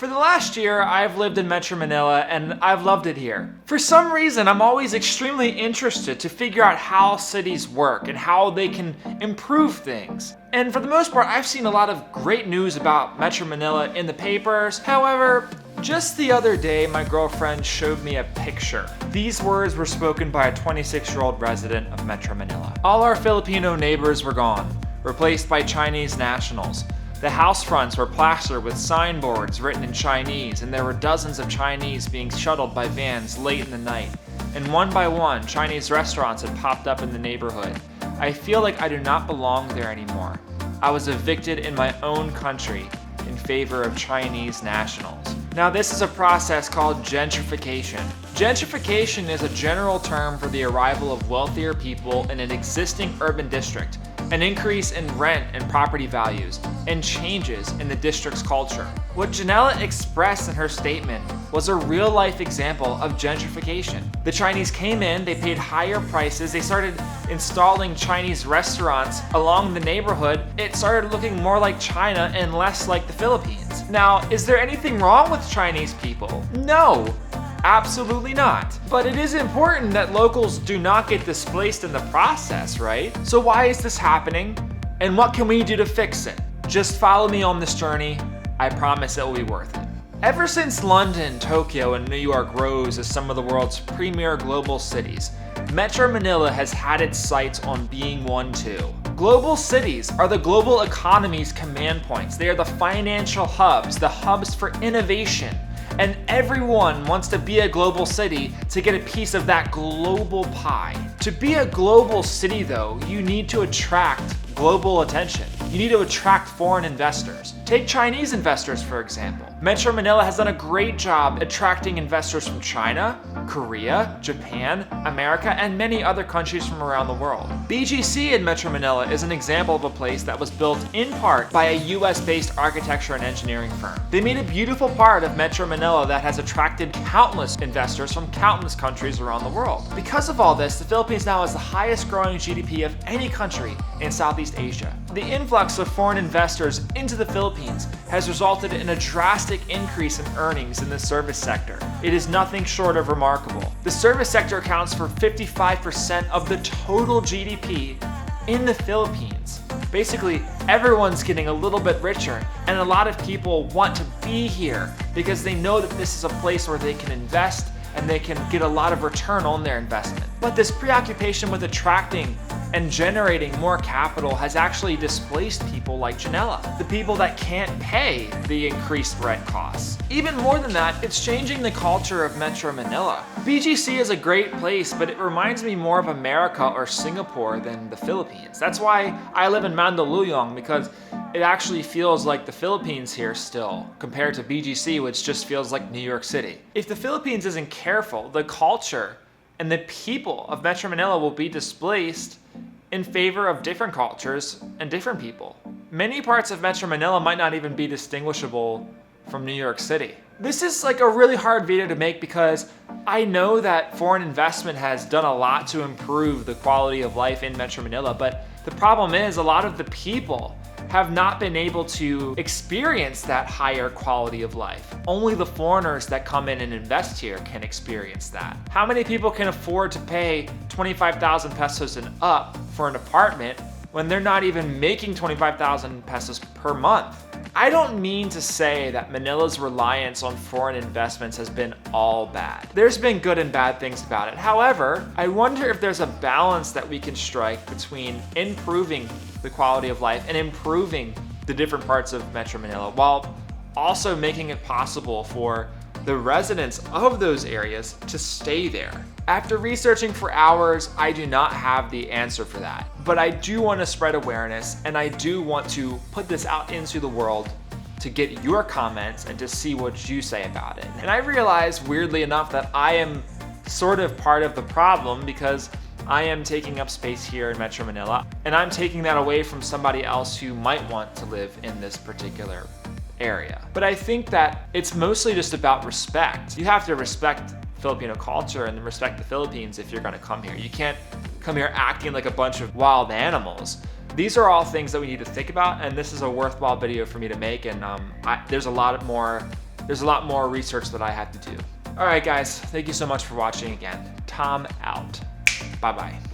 For the last year, I've lived in Metro Manila and I've loved it here. For some reason, I'm always extremely interested to figure out how cities work and how they can improve things. And for the most part, I've seen a lot of great news about Metro Manila in the papers. However, just the other day, my girlfriend showed me a picture. These words were spoken by a 26-year-old resident of Metro Manila. All our Filipino neighbors were gone, replaced by Chinese nationals. The house fronts were plastered with signboards written in Chinese, and there were dozens of Chinese being shuttled by vans late in the night. And one by one, Chinese restaurants had popped up in the neighborhood. I feel like I do not belong there anymore. I was evicted in my own country in favor of Chinese nationals. Now, this is a process called gentrification. Gentrification is a general term for the arrival of wealthier people in an existing urban district, an increase in rent and property values, and changes in the district's culture. What Janella expressed in her statement was a real-life example of gentrification. The Chinese came in, they paid higher prices, they started installing Chinese restaurants along the neighborhood. It started looking more like China and less like the Philippines. Now, is there anything wrong with Chinese people? No. Absolutely not. But it is important that locals do not get displaced in the process, right? So why is this happening? And what can we do to fix it? Just follow me on this journey. I promise it will be worth it. Ever since London, Tokyo, and New York rose as some of the world's premier global cities, Metro Manila has had its sights on being one too. Global cities are the global economy's command points. They are the financial hubs, the hubs for innovation. And everyone wants to be a global city to get a piece of that global pie. To be a global city though, you need to attract global attention. You need to attract foreign investors. Take Chinese investors, for example. Metro Manila has done a great job attracting investors from China, Korea, Japan, America, and many other countries from around the world. BGC in Metro Manila is an example of a place that was built in part by a US-based architecture and engineering firm. They made a beautiful part of Metro Manila that has attracted countless investors from countless countries around the world. Because of all this, the Philippines now has the highest growing GDP of any country in Southeast Asia. The influx of foreign investors into the Philippines has resulted in a drastic increase in earnings in the service sector. It is nothing short of remarkable. The service sector accounts for 55% of the total GDP in the Philippines. Basically, everyone's getting a little bit richer, and a lot of people want to be here because they know that this is a place where they can invest and they can get a lot of return on their investment. But this preoccupation with attracting and generating more capital has actually displaced people like Janella, the people that can't pay the increased rent costs. Even more than that, it's changing the culture of Metro Manila. BGC is a great place, but it reminds me more of America or Singapore than the Philippines. That's why I live in Mandaluyong, because it actually feels like the Philippines here still, compared to BGC, which just feels like New York City. If the Philippines isn't careful, the culture and the people of Metro Manila will be displaced in favor of different cultures and different people. Many parts of Metro Manila might not even be distinguishable from New York City. This is like a really hard video to make because I know that foreign investment has done a lot to improve the quality of life in Metro Manila, but the problem is a lot of the people have not been able to experience that higher quality of life. Only the foreigners that come in and invest here can experience that. How many people can afford to pay 25,000 pesos and up for an apartment when they're not even making 25,000 pesos per month? I don't mean to say that Manila's reliance on foreign investments has been all bad. There's been good and bad things about it. However, I wonder if there's a balance that we can strike between improving the quality of life and improving the different parts of Metro Manila while also making it possible for the residents of those areas to stay there. After researching for hours, I do not have the answer for that. But I do want to spread awareness, and I do want to put this out into the world to get your comments and to see what you say about it. And I realize, weirdly enough, that I am sort of part of the problem because I am taking up space here in Metro Manila, and I'm taking that away from somebody else who might want to live in this particular area. But I think that it's mostly just about respect. You have to respect Filipino culture and respect the Philippines if you're gonna come here. You can't come here acting like a bunch of wild animals. These are all things that we need to think about, and this is a worthwhile video for me to make, and there's a lot more there's a lot more research that I have to do. All right, guys, thank you so much for watching again. Tom out. Bye-bye.